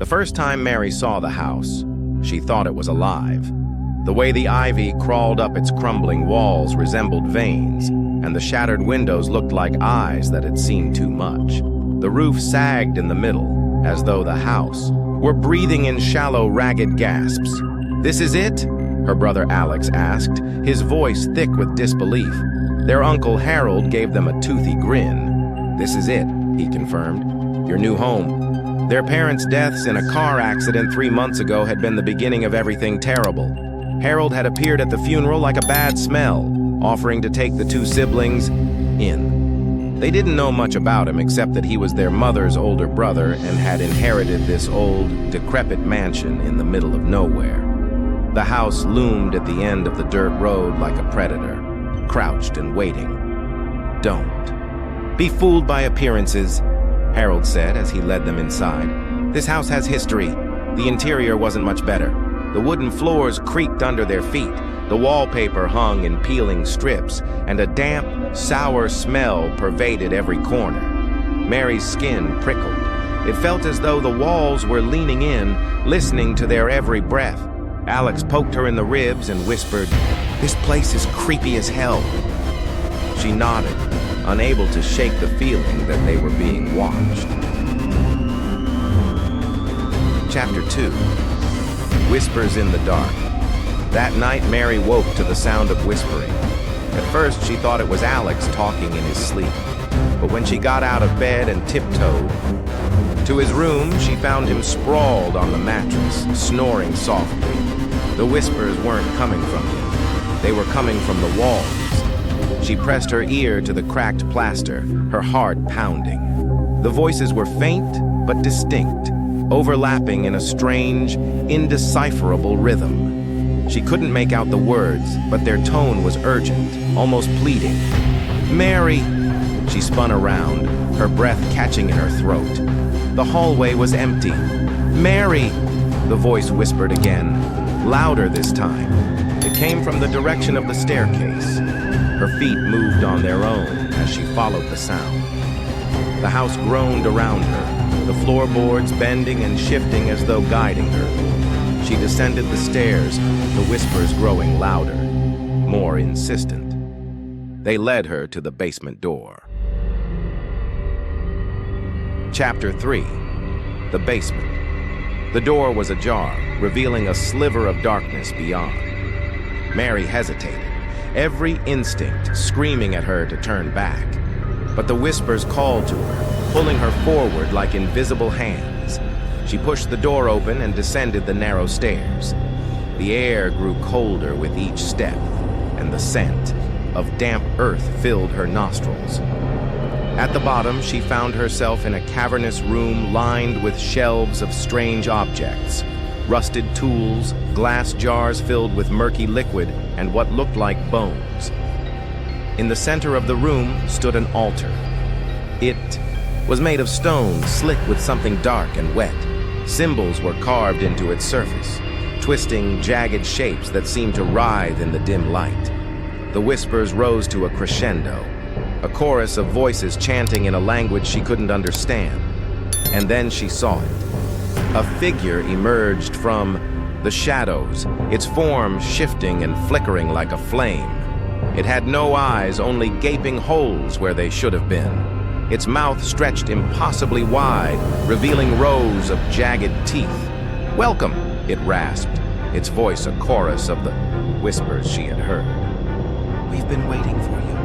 The first time Mary saw the house, she thought it was alive. The way the ivy crawled up its crumbling walls resembled veins, and the shattered windows looked like eyes that had seen too much. The roof sagged in the middle, as though the house were breathing in shallow, ragged gasps. "This is it?" her brother Alex asked, his voice thick with disbelief. Their uncle Harold gave them a toothy grin. "This is it," he confirmed. "Your new home." Their parents' deaths in a car accident 3 months ago had been the beginning of everything terrible. Harold had appeared at the funeral like a bad smell, offering to take the two siblings in. They didn't know much about him except that he was their mother's older brother and had inherited this old, decrepit mansion in the middle of nowhere. The house loomed at the end of the dirt road like a predator, crouched and waiting. "Don't be fooled by appearances," Harold said as he led them inside. "This house has history." The interior wasn't much better. The wooden floors creaked under their feet. The wallpaper hung in peeling strips, and a damp, sour smell pervaded every corner. Mary's skin prickled. It felt as though the walls were leaning in, listening to their every breath. Alex poked her in the ribs and whispered, "This place is creepy as hell." She nodded, unable to shake the feeling that they were being watched. Chapter 2. Whispers in the dark. That night, Mary woke to the sound of whispering. At first, she thought it was Alex talking in his sleep. But when she got out of bed and tiptoed to his room, she found him sprawled on the mattress, snoring softly. The whispers weren't coming from him. They were coming from the walls. She pressed her ear to the cracked plaster, her heart pounding. The voices were faint but distinct, overlapping in a strange, indecipherable rhythm. She couldn't make out the words, but their tone was urgent, almost pleading. "Mary!" She spun around, her breath catching in her throat. The hallway was empty. "Mary!" The voice whispered again, louder this time. It came from the direction of the staircase. Her feet moved on their own as she followed the sound. The house groaned around her, the floorboards bending and shifting as though guiding her. She descended the stairs, the whispers growing louder, more insistent. They led her to the basement door. Chapter 3. The basement. The door was ajar, revealing a sliver of darkness beyond. Mary hesitated, every instinct screaming at her to turn back. But the whispers called to her, pulling her forward like invisible hands. She pushed the door open and descended the narrow stairs. The air grew colder with each step, and the scent of damp earth filled her nostrils. At the bottom, she found herself in a cavernous room lined with shelves of strange objects, rusted tools, glass jars filled with murky liquid, and what looked like bones. In the center of the room stood an altar. It was made of stone, slick with something dark and wet. Symbols were carved into its surface, twisting, jagged shapes that seemed to writhe in the dim light. The whispers rose to a crescendo, a chorus of voices chanting in a language she couldn't understand. And then she saw it. A figure emerged from the shadows, its form shifting and flickering like a flame. It had no eyes, only gaping holes where they should have been. Its mouth stretched impossibly wide, revealing rows of jagged teeth. "Welcome," it rasped, its voice a chorus of the whispers she had heard. "We've been waiting for you."